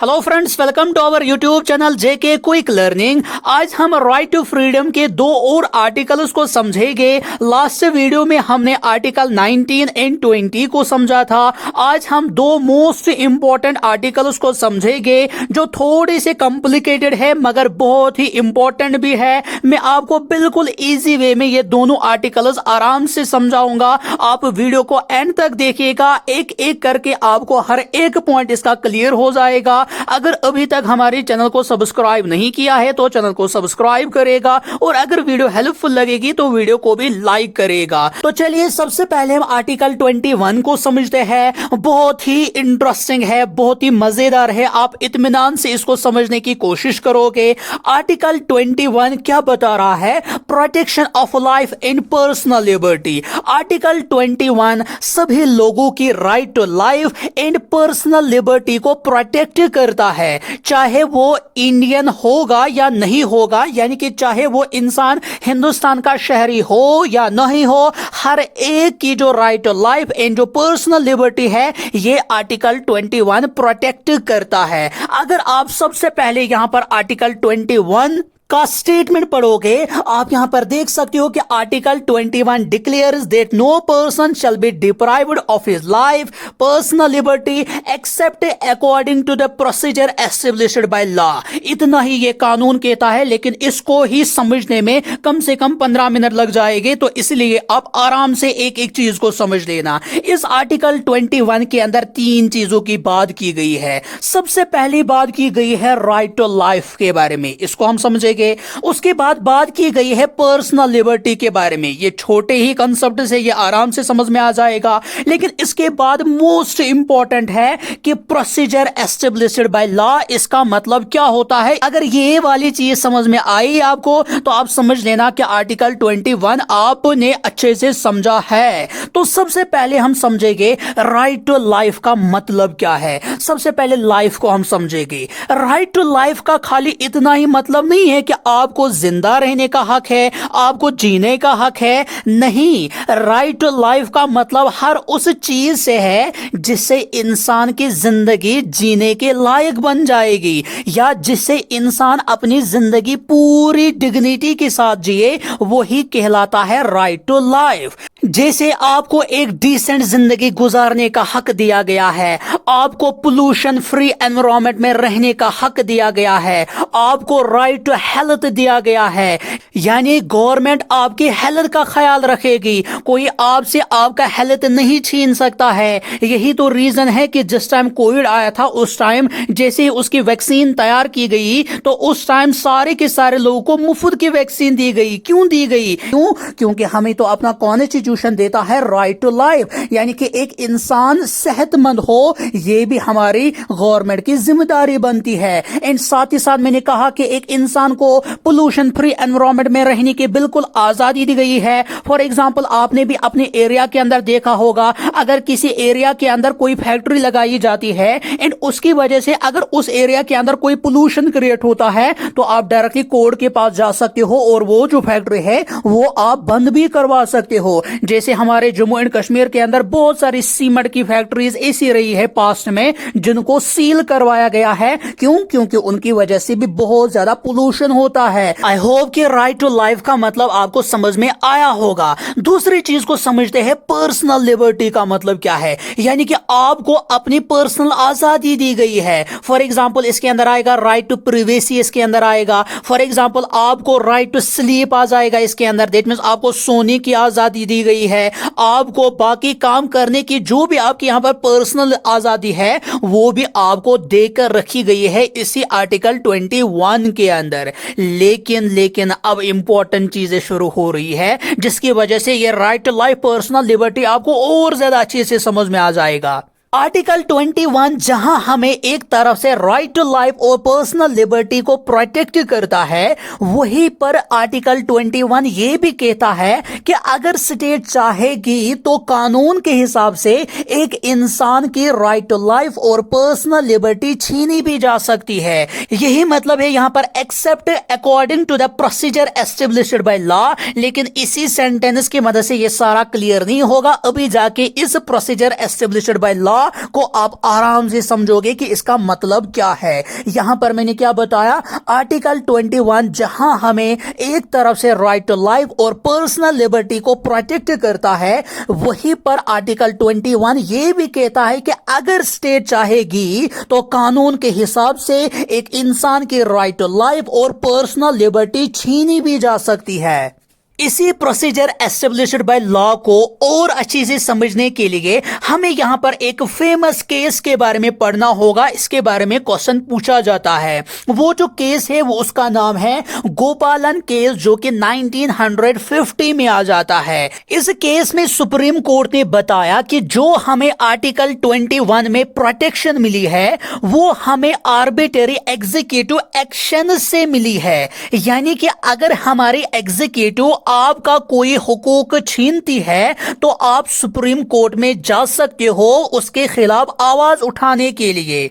Hello friends, welcome to our YouTube channel JK quick learning. आज हम right to freedom के दो और आर्टिकल्स को समझेंगे। लास्ट वीडियो में हमने आर्टिकल 19 एंड 20 को समझा था। आज हम दो मोस्ट इंपॉर्टेंट आर्टिकल्स को समझेंगे जो थोड़े से कॉम्प्लिकेटेड है मगर बहुत ही इंपॉर्टेंट भी है। मैं आपको बिल्कुल इजी वे में ये दोनों आर्टिकल्स आराम से समझाऊंगा। आप वीडियो को एंड तक देखिएगा, एक एक करके आपको हर एक पॉइंट इसका क्लियर हो जाएगा। अगर अभी तक हमारे चैनल को सब्सक्राइब नहीं किया है तो चैनल को सब्सक्राइब करेगा और अगर वीडियो हेल्पफुल लगेगी तो वीडियो को भी लाइक करेगा। तो चलिए सबसे पहले हम आर्टिकल 21 को समझते हैं। बहुत ही इंटरेस्टिंग है, बहुत ही मजेदार है। आप इत्मीनान से इसको समझने की कोशिश करोगे। आर्टिकल 21 क्या बता रहा है? Protection of life and personal liberty. Article 21 सभी लोगों की right to life and personal liberty को प्रोटेक्ट करता है, चाहे वो इंडियन होगा या नहीं होगा, यानी कि चाहे वो इंसान हिंदुस्तान का शहरी हो या नहीं हो, हर एक की जो राइट टू लाइफ एंड जो पर्सनल लिबर्टी है ये आर्टिकल 21 प्रोटेक्ट करता है। अगर आप सबसे पहले यहां पर आर्टिकल 21 का स्टेटमेंट पढ़ोगे, आप यहां पर देख सकते हो कि article 21 declares that no person shall be deprived of his life personal liberty except according to the procedure established by law. इतना ही ये कानून कहता है, लेकिन इसको ही समझने में कम से कम 15 मिनट लग जाएंगे, तो इसलिए आप आराम से एक एक चीज को समझ लेना। इस आर्टिकल 21 के अंदर तीन चीजों की बात की गई है। सबसे पहली बात की गई है राइट टू लाइफ के बारे में, इसको हम समझेंगे। उसके बाद बात की गई है पर्सनल लिबर्टी के बारे में। ये छोटे ही कंसेप्ट से ये आराम से समझ में आ जाएगा। लेकिन इसके बाद मोस्ट इंपॉर्टेंट है कि प्रोसीजर एस्टेब्लिश्ड बाय लॉ, इसका मतलब क्या होता है। अगर ये वाली चीज समझ में आई आपको तो आप समझ लेना कि आर्टिकल 21 आपने अच्छे से समझा है। तो सबसे पहले हम समझेंगे राइट टू लाइफ का मतलब क्या है। सबसे पहले लाइफ को हम समझेंगे। राइट टू लाइफ का खाली इतना ही मतलब नहीं है कि आपको जिंदा रहने का हक है, आपको जीने का हक है। नहीं, राइट टू लाइफ का मतलब हर उस चीज से है जिससे इंसान की जिंदगी जीने के लायक बन जाएगी, या जिससे इंसान अपनी जिंदगी पूरी डिग्निटी के साथ जिए, वही कहलाता है राइट टू लाइफ। जैसे आपको एक डिसेंट जिंदगी गुजारने का हक दिया गया है, आपको पोल्यूशन फ्री एनवायरनमेंट में रहने का हक दिया गया है, आपको राइट टू हेल्थ दिया गया है, यानी गवर्नमेंट आपकी हेल्थ का ख्याल रखेगी, कोई आपसे आपका हेल्थ नहीं छीन सकता है। यही तो रीजन है कि जिस टाइम कोविड आया था उस टाइम जैसे उसकी वैक्सीन तैयार की गई तो उस टाइम सारे के सारे लोगों को मुफ्त की वैक्सीन दी गई। क्यों दी गई? क्योंकि हमें तो अपना कॉन्स्टिट्यूशन देता है राइट टू लाइफ, यानी कि एक इंसान सेहतमंद हो, यह भी हमारी गवर्नमेंट की जिम्मेदारी बनती है। एंड साथ ही साथ मैंने कहा कि एक इंसान को पोल्यूशन फ्री एनवायरनमेंट में रहने की बिल्कुल आजादी दी गई है। फॉर एग्जांपल, आपने भी अपने एरिया के अंदर देखा होगा, अगर किसी एरिया के अंदर कोई फैक्ट्री लगाई जाती है एंड उसकी वजह से अगर उस एरिया के अंदर कोई पोल्यूशन क्रिएट होता है तो आप डायरेक्टली कोर्ट के पास जा सकते हो और वो जो फैक्ट्री है वो आप बंद भी करवा सकते हो। जैसे हमारे जम्मू एंड कश्मीर के अंदर बहुत सारी सीमेंट की फैक्ट्रीज ऐसी रही है पास्ट में जिनको सील करवाया गया है। क्यों? क्योंकि उनकी वजह से भी बहुत ज्यादा पोल्यूशन होता है। आई होप कि राइट टू लाइफ का मतलब आपको समझ में आया होगा। दूसरी चीज को समझते हैं, पर्सनल लिबर्टी का मतलब क्या है, यानी कि आपको अपनी पर्सनल आजादी दी गई है। फॉर एग्जांपल, इसके अंदर आएगा राइट टू प्रिवेसी, इसके अंदर आएगा। फॉर एग्जांपल, आपको राइट टू स्लीप आ जाएगा इसके अंदर, दैट मींस आपको सोने की आजादी दी गई है। आपको बाकी काम करने की जो भी आपकी यहां पर पर्सनल आजादी है वो भी आपको देकर रखी गई है इसी आर्टिकल 21 के अंदर। लेकिन अब इंपॉर्टेंट चीजें शुरू हो रही है जिसकी वजह से ये right to life personal liberty आपको और ज्यादा अच्छे से समझ में आ जाएगा। आर्टिकल 21 जहां हमें एक तरफ से राइट टू लाइफ और पर्सनल लिबर्टी को प्रोटेक्ट करता है, वहीं पर आर्टिकल 21 ये भी कहता है कि अगर स्टेट चाहेगी तो कानून के हिसाब से एक इंसान की राइट टू लाइफ और पर्सनल लिबर्टी छीनी भी जा सकती है। यही मतलब है यहां पर except according to the procedure established by law. लेकिन इसी सेंटेंस की मदद से यह सारा क्लियर नहीं होगा, अभी जाके इस procedure established by law law को आप आराम से समझोगे कि इसका मतलब क्या है। यहां पर मैंने क्या बताया, आर्टिकल 21 जहां हमें एक तरफ से राइट टू लाइफ और पर्सनल लिबर्टी को प्रोटेक्ट करता है, वहीं पर आर्टिकल 21 ये भी कहता है कि अगर स्टेट चाहेगी तो कानून के हिसाब से एक इंसान की राइट टू लाइफ और पर्सनल लिबर्टी छीनी भी जा सकती है। इसी प्रोसीजर एस्टेब्लिश्ड बाय लॉ को और अच्छी से समझने के लिए हमें यहां पर एक फेमस केस के बारे में पढ़ना होगा। इसके बारे में क्वेश्चन पूछा जाता है। वो जो केस है वो उसका नाम है गोपालन केस, जो कि 1950 में आ जाता है। इस केस में सुप्रीम कोर्ट ने बताया कि जो हमें आर्टिकल 21 में प्रोटेक्शन मिली है वो हमें आर्बिट्रेरी एग्जीक्यूटिव एक्शन से मिली है। यानी कि अगर हमारी एग्जीक्यूटिव आपका कोई हुकूक छीनती है तो आप सुप्रीम कोर्ट में जा सकते हो उसके खिलाफ आवाज उठाने के लिए।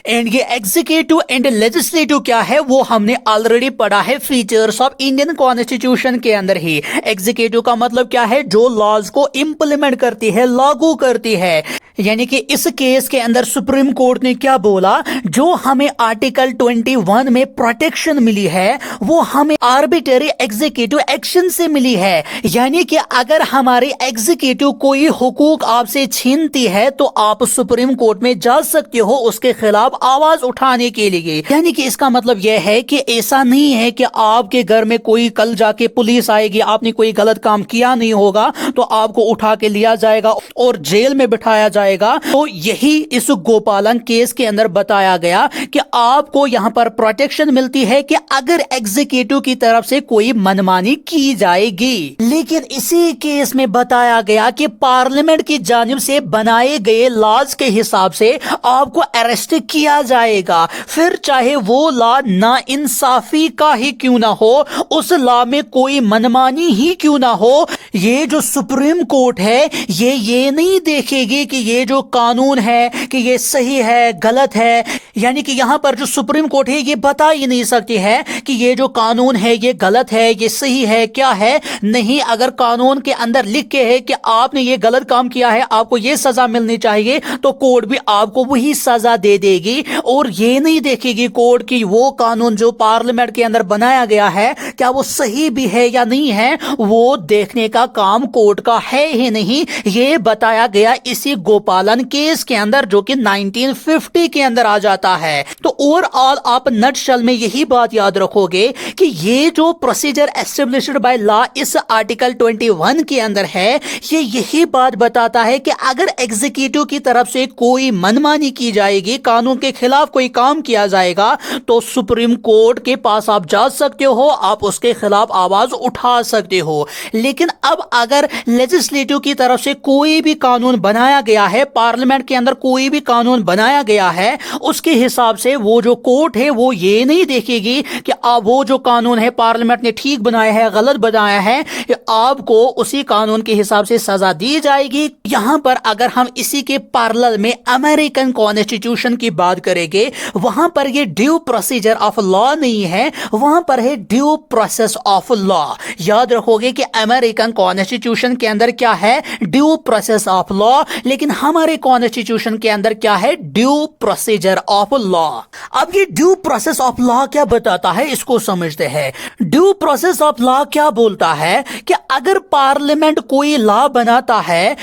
एंड ये एग्जीक्यूटिव एंड लेजिस्लेटिव क्या है वो हमने ऑलरेडी पढ़ा है फीचर्स ऑफ इंडियन कॉन्स्टिट्यूशन के अंदर ही। एग्जीक्यूटिव का मतलब क्या है, जो लॉज को इंप्लीमेंट करती है, लागू करती है। यानी कि इस केस के अंदर सुप्रीम कोर्ट ने क्या बोला, जो हमें आर्टिकल 21 में प्रोटेक्शन मिली है वो हमें आर्बिट्रेरी एग्जीक्यूटिव एक्शन से मिली है। यानी कि अगर हमारी एग्जीक्यूटिव कोई हुकूक आपसे छीनती है तो आप सुप्रीम कोर्ट में जा सकते हो उसके खिलाफ आवाज उठाने के लिए। यानी कि इसका मतलब यह है कि ऐसा नहीं है कि आपके घर में कोई कल जाके पुलिस आएगी, आपने कोई गलत काम किया नहीं होगा तो आपको उठा के लिया जाएगा और जेल में बिठाया जाएगा। तो यही इस गोपालन केस के अंदर बताया गया कि आपको यहां पर प्रोटेक्शन मिलती है कि अगर एग्जीक्यूटिव की तरफ से कोई मनमानी की जाएगी। लेकिन इसी केस में बताया गया कि पार्लियामेंट की जानिब से बनाए गए लॉज के हिसाब से आपको अरेस्ट किया जाएगा, फिर चाहे वो लॉ ना इंसाफी का ही क्यों ना हो, उस लॉ में कोई मनमानी ही क्यों ना हो। ये जो सुप्रीम कोर्ट है ये नहीं देखेगी कि ये जो कानून है कि ये सही है गलत है। यानी कि यहां पर जो सुप्रीम कोर्ट है ये बता ही नहीं सकती है कि ये जो कानून है ये गलत है, ये सही है, क्या है। नहीं, अगर कानून के अंदर लिख के है कि आपने ये गलत काम किया है, आपको ये सजा मिलनी चाहिए, तो कोर्ट भी आपको वही सजा दे देगी। और ये नहीं देखेगी कोर्ट की वो कानून जो पार्लियामेंट के अंदर बनाया गया है क्या वो सही भी है या नहीं है, वो देखने का काम कोर्ट का है ही नहीं। ये बताया गया इसी गोपालन केस के अंदर जो कि 1950 के अंदर आ जाता है। तो ओवरऑल आप नटशल में यही बात याद रखोगे कि ये जो प्रोसीजर एस्टेब्लिश्ड बाय लॉ इस आर्टिकल 21 के अंदर है, ये यही बात बताता है कि अगर एग्जीक्यूटिव की तरफ से कोई मनमानी की जाएगी, कानून के खिलाफ कोई काम किया जाएगा, तो सुप्रीम कोर्ट के पास आप जा सकते हो, आप उसके खिलाफ आवाज उठा सकते हो। लेकिन अब अगर लेजिस्लेटिव की तरफ से कोई भी कानून बनाया गया है, पार्लियामेंट के अंदर कोई भी कानून बनाया गया है, उसके हिसाब से वो जो कोर्ट है वो ये नहीं देखेगी कि वो जो कानून है पार्लियामेंट ने ठीक बनाया है गलत बनाया है, आपको उसी कानून के हिसाब से सजा दी जाएगी। यहां पर अगर हम इसी के पैरेलल में अमेरिकन कॉन्स्टिट्यूशन की बात करेंगे, वहां पर ये ड्यू प्रोसीजर ऑफ लॉ नहीं है, वहां पर है ड्यू प्रोसेस ऑफ लॉ। याद रखोगे कि अमेरिकन कॉन्स्टिट्यूशन के अंदर क्या है, ड्यू प्रोसेस ऑफ लॉ, लेकिन हमारे कॉन्स्टिट्यूशन के अंदर क्या है, ड्यू प्रोसीजर ऑफ लॉ। अब ये ड्यू प्रोसेस ऑफ लॉ क्या बताता है, इसको समझते हैं। ड्यू प्रोसेस ऑफ लॉ क्या बोलता है कि अगर पार्लियामेंट कोई लॉ बनाता है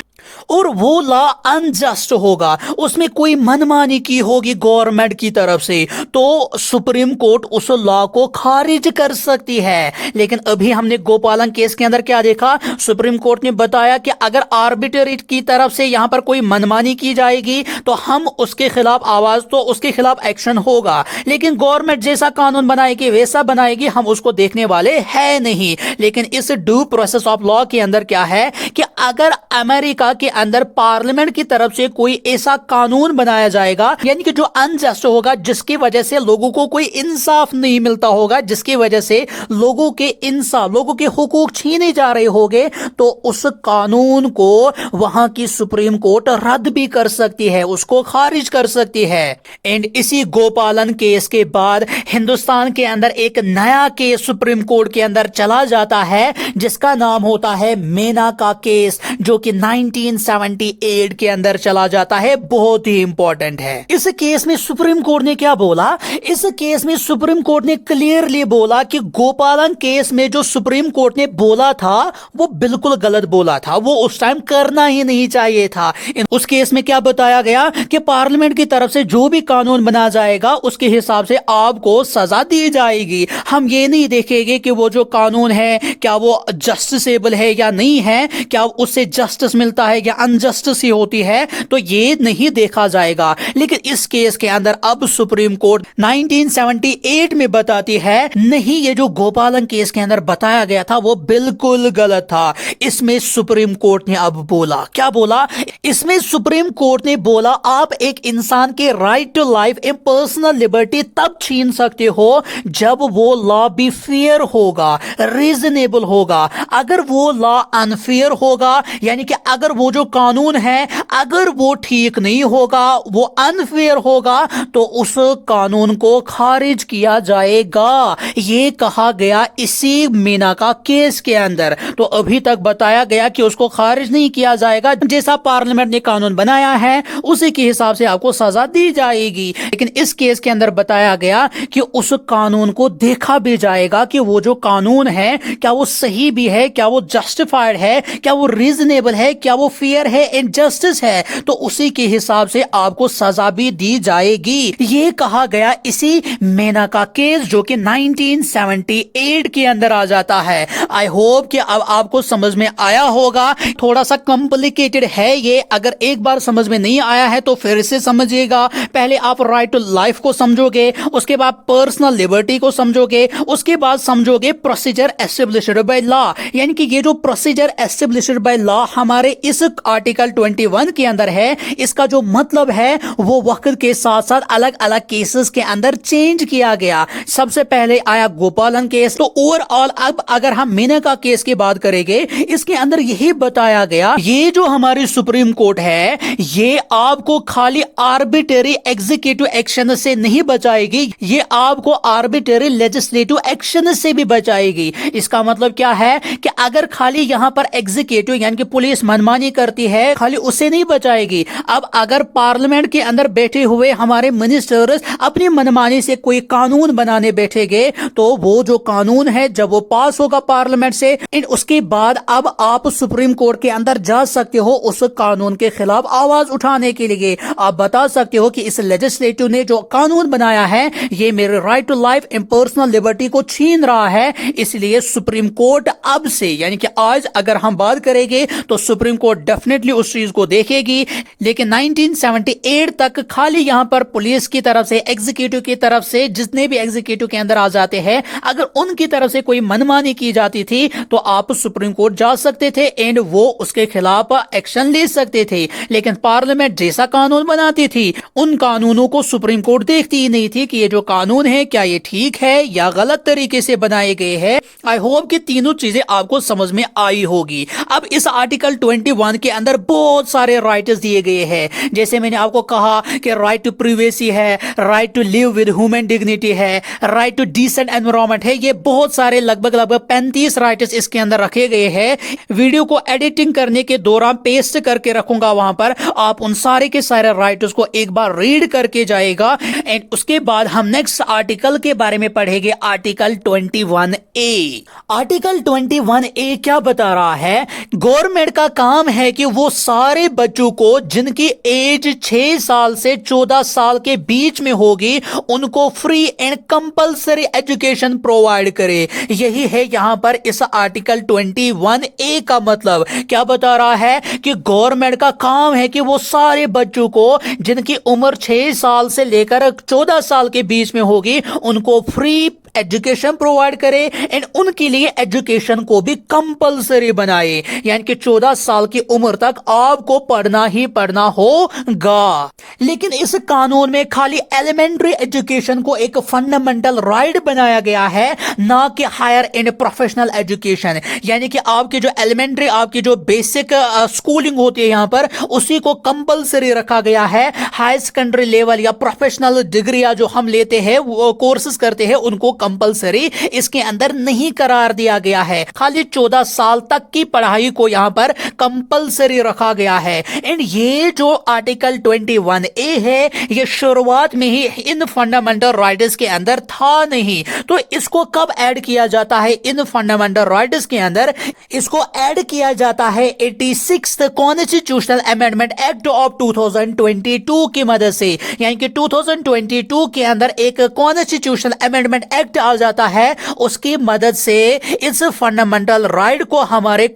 और वो लॉ अनजस्ट होगा, उसमें कोई मनमानी की होगी गवर्नमेंट की तरफ से, तो सुप्रीम कोर्ट उस लॉ को खारिज कर सकती है। लेकिन अभी हमने गोपालन केस के अंदर क्या देखा, सुप्रीम कोर्ट ने बताया कि अगर आर्बिट्रेरी की तरफ से यहां पर कोई मनमानी की जाएगी तो हम उसके खिलाफ आवाज, तो उसके खिलाफ एक्शन होगा। लेकिन गवर्नमेंट जैसा कानून बनाएगी वैसा बनाएगी, हम उसको देखने वाले है नहीं। लेकिन इस ड्यू प्रोसेस ऑफ लॉ के अंदर क्या है कि अगर अमेरिका के अंदर पार्लियामेंट की तरफ से कोई ऐसा कानून बनाया जाएगा, यानी कि जो अनजस्ट होगा, जिसकी वजह से लोगों को कोई इंसाफ नहीं मिलता होगा, जिसकी वजह से लोगों के इंसाफ, लोगों के हुकूक छीने जा रहे होंगे, तो उस कानून को वहां की सुप्रीम कोर्ट रद्द भी कर सकती है, उसको खारिज कर सकती है। एंड इसी गोपालन केस के बाद हिंदुस्तान के अंदर एक नया केस सुप्रीम कोर्ट के अंदर चला जाता है, जिसका नाम होता है मेना का केस, जो कि 19 1978 के अंदर चला जाता है, बहुत ही इंपॉर्टेंट है। इस केस में सुप्रीम कोर्ट ने क्या बोला? इस केस में सुप्रीम कोर्ट ने क्लियरली बोला कि गोपालन केस में जो सुप्रीम कोर्ट ने बोला था वो बिल्कुल गलत बोला था, वो उस टाइम करना ही नहीं चाहिए था। उस केस में क्या बताया गया कि पार्लियामेंट की तरफ से जो भी कानून बना जाएगा उसके हिसाब से आपको सजा दी जाएगी। हम ये नहीं देखेंगे कि वो जो कानून है क्या वो जस्टिसेबल है या नहीं है, क्या उससे जस्टिस मिलता है या अनजस्टिस ही होती है, तो ये नहीं देखा जाएगा। लेकिन इस केस के अंदर अब सुप्रीम कोर्ट 1978 में बताती है नहीं, ये जो गोपालन केस के अंदर बताया गया था वो बिल्कुल गलत था। इसमें सुप्रीम कोर्ट ने अब बोला, क्या बोला? इसमें सुप्रीम कोर्ट ने बोला आप एक इंसान के right to life and personal liberty तब छीन सकते हो जब वो लॉ भी फेयर होगा, रीजनेबल होगा। अगर वो लॉ अनफेयर होगा, यानी कि अगर वो जो कानून है अगर वो ठीक नहीं होगा, वो अनफेयर होगा, तो उस कानून को खारिज किया जाएगा। ये कहा गया इसी मीना का केस के अंदर। तो अभी तक बताया गया कि उसको खारिज नहीं किया जाएगा, जैसा पार्लियामेंट ने कानून बनाया है उसी के हिसाब से आपको सजा दी जाएगी। लेकिन इस केस के अंदर बताया गया कि उस कानून को देखा भी जाएगा कि वो जो कानून है क्या वो सही भी है, क्या वो जस्टिफाइड है, क्या वो रीजनेबल है, क्या वो फेयर है एंड जस्टिस है, तो उसी के हिसाब से आपको सजा भी दी जाएगी। ये कहा गया इसी मेना का केस जो कि 1978 के अंदर आ जाता है। आई होप कि अब आपको समझ में आया होगा। थोड़ा सा कॉम्प्लिकेटेड है ये, अगर एक बार समझ में नहीं आया है तो फिर से समझिएगा। पहले आप राइट टू लाइफ को समझोगे, उसके बाद पर्सनल लिबर्टी को समझोगे, उसके बाद समझोगे प्रोसीजर एस्टेब्लिश्ड बाय लॉ। यानी कि ये जो प्रोसीजर एस्टेब्लिश्ड बाय लॉ हमारे इस आर्टिकल 21 के अंदर है, इसका जो मतलब है वो वक्त के साथ साथ अलग अलग केसेस के अंदर चेंज किया गया। सबसे पहले आया गोपालन केस, तो ओवरऑल अब अगर हम मीना का केस की बात करेंगे, इसके अंदर यही बताया गया ये जो हमारी सुप्रीम कोर्ट है ये आपको खाली आर्बिट्रेरी एग्जीक्यूटिव एक्शन से नहीं बचाएगी, ये आपको आर्बिट्रेरी लेजिस्लेटिव एक्शन से भी बचाएगी। इसका मतलब क्या है कि अगर खाली यहां पर एग्जीक्यूटिव यानी कि पुलिस मनमानी करती है, खाली उसे नहीं बचाएगी। अब अगर पार्लियामेंट के अंदर बैठे हुए हमारे मिनिस्टर्स अपनी मनमानी से कोई कानून बनाने बैठेंगे, तो वो जो कानून है जब वो पास होगा पार्लियामेंट से, उसके बाद अब आप सुप्रीम कोर्ट के अंदर जा सकते हो उस कानून के खिलाफ आवाज उठाने के लिए। आप बता सकते हो कि इस लेजिस्लेटिव ने जो कानून बनाया है ये मेरे right to life and personal liberty को छीन रहा है, इसलिए सुप्रीम कोर्ट अब से यानी कि आज अगर हम बात करेंगे तो सुप्रीम कोर्ट डेफिनेटली उस चीज को देखेगी। लेकिन 1978 तक खाली यहां पर पुलिस की तरफ से, एग्जीक्यूटिव की तरफ से, जितने भी एग्जीक्यूटिव के अंदर आ जाते हैं, अगर उनकी तरफ से कोई मनमानी की जाती थी तो आप सुप्रीम कोर्ट जा सकते थे एंड वो उसके खिलाफ एक्शन ले सकते थे। लेकिन पार्लियामेंट जैसा कानून बनाती थी उन कानूनों को सुप्रीम कोर्ट देखती ही नहीं थी कि ये जो कानून है क्या ये ठीक है या गलत तरीके से बनाए गए हैं। आई होप कि तीनों चीजें आपको समझ में आई होगी। अब इस आर्टिकल 21 के अंदर बहुत सारे राइट्स दिए गए हैं, जैसे मैंने आपको कहा कि राइट टू प्रिवेसी है, right to live with human dignity है, राइट टू डिसेंट एनवायरनमेंट है। ये बहुत सारे लगभग 35 राइट्स इसके अंदर रखे गए हैं। वीडियो को एडिटिंग करने के दौरान पेस्ट करके रखूंगा वहां पर, आप उन सारे के सारे राइट्स को एक बार रीड करके जाएगा एंड उसके बाद हम नेक्स्ट आर्टिकल के बारे में पढ़ेंगे, आर्टिकल 21A। आर्टिकल 21A क्या बता रहा है? गवर्नमेंट का काम है कि वो सारे बच्चों को जिनकी एज 6 साल से 14 साल के बीच में होगी उनको free and compulsory education provide करे। यही है यहां पर इस आर्टिकल 21A का मतलब। क्या बता रहा है कि गवर्नमेंट का काम है कि वो सारे बच्चों को जिनकी उम्र 6 साल से लेकर 14 साल के बीच में होगी उनको फ्री एजुकेशन प्रोवाइड करे एंड उनके लिए एजुकेशन को भी कंपलसरी बनाए, यानी कि 14 साल की उम्र तक आपको पढ़ना ही पढ़ना होगा। लेकिन इस कानून में खाली एलिमेंट्री एजुकेशन को एक फंडामेंटल राइट बनाया गया है, ना कि हायर एंड प्रोफेशनल एजुकेशन। यानी कि आपकी जो एलिमेंट्री, आपकी जो बेसिक स्कूलिंग होती है यहां पर, उसी को कंपलसरी रखा गया है। हाई सेकेंडरी लेवल या प्रोफेशनल डिग्री जो हम लेते हैं, वो कोर्सेज करते हैं, उनको कंपलसरी इसके अंदर नहीं करार दिया गया है। खाली 14 साल तक की पढ़ाई को यहां पर कंपलसरी रखा गया है। एंड ये जो आर्टिकल 21A है ये शुरुआत में ही इन फंडामेंटल राइट्स के अंदर था नहीं। तो इसको कब ऐड किया जाता है इन फंडामेंटल राइट्स के अंदर? इसको ऐड किया जाता है 86th constitutional amendment act of 2022 की मदद से। यानी कि 2022 के अंदर एक कॉन्स्टिट्यूशनल अमेंडमेंट एक्ट आ जाता है, उसकी मदद से इस फंडामेंटल राइट को हमारे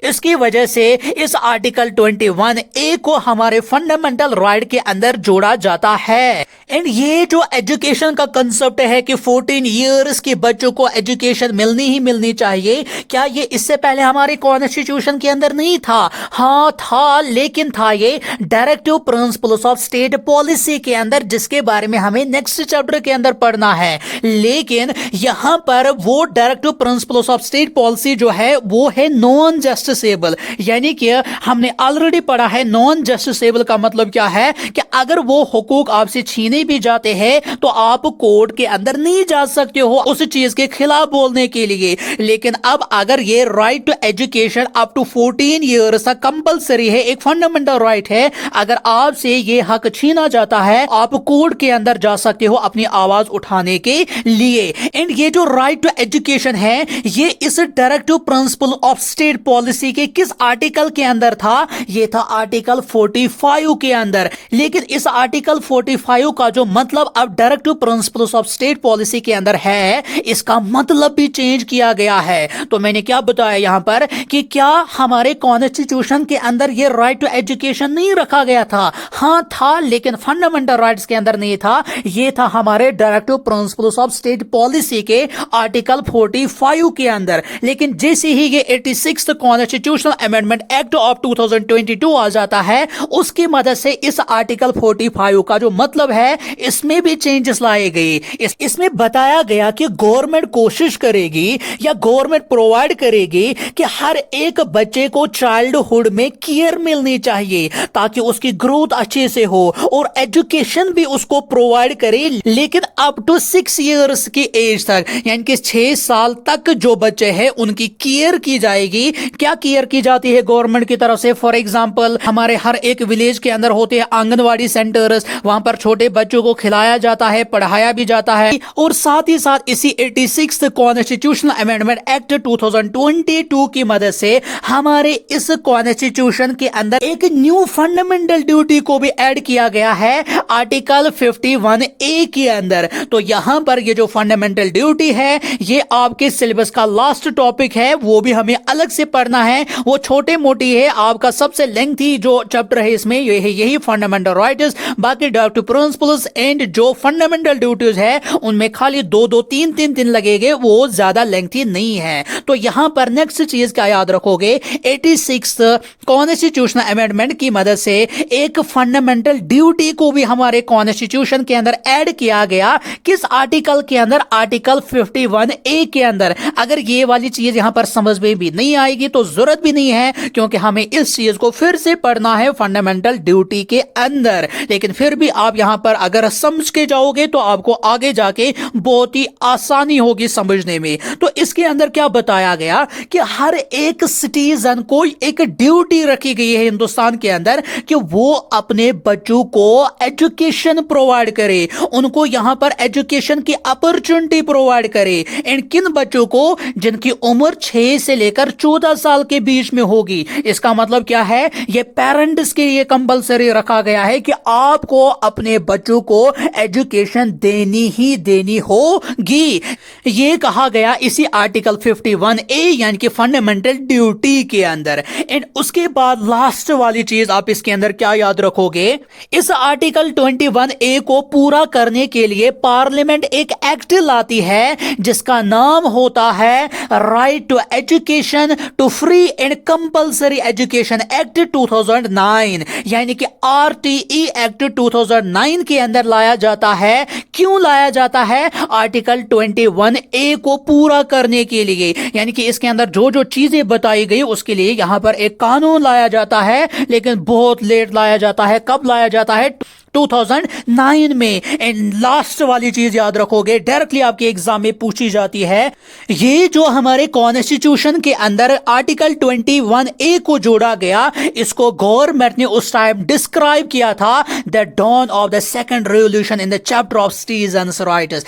इसकी वजह से इस आर्टिकल 21A को हमारे फंडामेंटल राइट के अंदर जोड़ा जाता है। एंड ये जो एजुकेशन का कंसेप्ट है कि 14 इयर्स के बच्चों को एजुकेशन मिलनी ही मिलनी चाहिए, क्या ये इससे पहले हमारे कॉन्स्टिट्यूशन के अंदर नहीं था? हाँ था, लेकिन था ये directive principles of state policy के अंदर, जिसके बारे में हमें नेक्स्ट चैप्टर के अंदर पढ़ना है। लेकिन यहां पर वो directive principles of state policy जो है वो है नॉन जस्टिसेबल। यानी कि हमने ऑलरेडी पढ़ा है नॉन जस्टिसेबल का मतलब क्या है कि अगर वो हुकूक आपसे छीने भी जाते हैं तो आप कोर्ट के अंदर नहीं जा सकते हो उस चीज के खिलाफ बोलने के लिए। लेकिन अब अगर ये right to education up to 14 years तक कंपलसरी है, एक फंडामेंटल राइट है, अगर आपसे ये हक छीना जाता है आप कोर्ट के अंदर जा सकते हो अपनी आवाज उठाने के लिए। एंड ये जो राइट टू एजुकेशन है ये इस directive principle of state policy के किस आर्टिकल के अंदर था? ये था आर्टिकल 45 के अंदर। लेकिन इस आर्टिकल 45 का जो मतलब अब directive principles of state policy के अंदर है, इसका मतलब भी चेंज किया गया है। तो मैंने क्या बताया यहां पर कि क्या हमारे कॉन्स्टिट्यूशन के अंदर ये राइट टू एजुकेशन नहीं रखा गया था? हाँ था, लेकिन फंडामेंटल राइट्स के अंदर नहीं था। ये था हमारे directive principles of state policy के आर्टिकल 45 के अंदर। लेकिन जैसे ही ये 86th constitutional amendment act of 2022 आ जाता है, उसकी मदद से इस आर्टिकल 45 का जो मतलब है इसमें भी चेंजेस लाए गए। इसमें बताया गया कि गवर्नमेंट कोशिश करेगी या गवर्नमेंट प्रोवाइड करेगी कि हर एक बच्चे को चाइल्डहुड में केयर मिलनी चाहिए ताकि उसकी ग्रोथ अच्छे से हो और एजुकेशन भी उसको प्रोवाइड करे, लेकिन अप टू 6 इयर्स की एज तक, यानी कि 6 साल तक जो बच्चे हैं उनकी केयर की जाएगी। क्या केयर की जाती है गवर्नमेंट की तरफ से? फॉर एग्जांपल हमारे हर एक विलेज के अंदर होते हैं आंगनवाड़ी सेंटर्स, वहां पर छोटे बच्चों को खिलाया जाता है, पढ़ाया भी जाता है। और साथ ही साथ इसी 86th कॉन्स्टिट्यूशनल अमेंडमेंट एक्ट 2022 की मदद से हमारे इस कॉन्स्टिट्यूशन के अंदर एक न्यू फंडामेंटल ड्यूटी को भी ऐड किया गया है आर्टिकल 51A के अंदर। तो यहां पर ये जो फंडामेंटल ड्यूटी है ये आपके सिलेबस का लास्ट टॉपिक है, वो भी हमें अलग से पढ़ना है। वो छोटे मोटी है, आपका सबसे लेंथी जो चैप्टर है इसमें यही फंडामेंटल राइट्स। बाकी डायरेक्टिव प्रिंसिपल्स एंड जो फंडामेंटल ड्यूटीज है उनमें खाली 2-2, 3-3 दिन लगेंगे, वो ज्यादा लेंथी नहीं है। तो यहां पर नेक्स्ट चीज क्या याद रखोगे, 86th कॉन्स्टिट्यूशनल अमेंडमेंट की मदद से एक फंडामेंटल ड्यूटी को भी हमारे कॉन्स्टिट्यूशन के अंदर ऐड किया गया। किस आर्टिकल के अंदर? आर्टिकल 51A के अंदर। अगर ये वाली चीज यहां पर समझ में भी नहीं आएगी तो जरूरत भी नहीं है, क्योंकि हमें इस चीज को फिर से पढ़ना है फंडामेंटल ड्यूटी के अंदर। लेकिन फिर भी आप यहां पर अगर समझ के जाओगे तो आपको आगे जाके बहुत ही आसानी होगी समझने में। तो इसके अंदर क्या बताया गया कि हर एक सिटीजन को एक ड्यूटी रखी गई है हिंदुस्तान के अंदर कि वो अपने बच्चों को एजुकेशन प्रोवाइड करे, उनको यहां पर एजुकेशन की अपॉर्चुनिटी प्रोवाइड करे। एंड किन बच्चों को? जिनकी उम्र 6 से लेकर 14 साल के बीच में होगी। इसका मतलब क्या है? ये पेरेंट्स के लिए कंपलसरी रखा गया है कि आपको अपने बच्चों को एजुकेशन देनी ही देनी होगी। ये कहा गया इसी आर्टिकल 51A यानी कि फंडामेंटल ड्यूटी के अंदर। एंड उसके बाद लास्ट वाली चीज आप इसके अंदर क्या याद रखोगे, इस आर्टिकल 21A को पूरा करने के लिए पार्लियामेंट एक एक्ट लाती है जिसका नाम होता है right to education to free and compulsory education act 2009, यानी कि RTE एक्ट 2009 के अंदर लाया जाता है। क्यों लाया जाता है? आर्टिकल 21A को पूरा करने के लिए, यानी कि इसके अंदर जो जो चीजें बताई गई उसके लिए यहां पर एक कानून लाया जाता है, लेकिन बहुत लेट लाया जाता है। कब लाया जाता है? 2009 में। एंड लास्ट वाली चीज याद रखोगे, डायरेक्टली आपके एग्जाम में पूछी जाती है, ये जो हमारे कॉन्स्टिट्यूशन के अंदर आर्टिकल 21A को जोड़ा गया, इसको गवर्नमेंट ने उस टाइम डिस्क्राइब किया था the dawn of the second revolution in the chapter of citizens rights,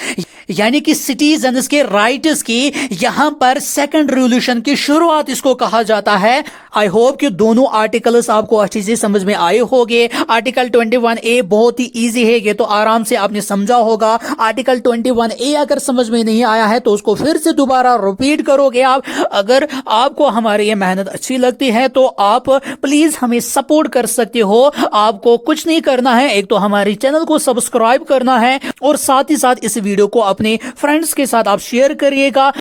यानी कि सिटीजन्स के राइट्स की यहां पर सेकंड रेवोल्यूशन की शुरुआत इसको कहा जाता है। आई होप कि दोनों आर्टिकल्स आपको अच्छी से समझ में आए होंगे। आर्टिकल 21A बहुत ही इजी है, ये तो आराम से आपने समझा होगा। आर्टिकल 21A अगर समझ में नहीं आया है तो उसको फिर से दोबारा रिपीट करोगे आप। अगर आपको हमारी ये मेहनत अच्छी लगती है तो आप प्लीज हमें सपोर्ट कर सकते हो। आपको कुछ नहीं करना है, एक तो हमारे चैनल को सब्सक्राइब करना है और साथ ही साथ इस वीडियो को अपने फ्रेंड्स के साथ आप शेयर करिएगा।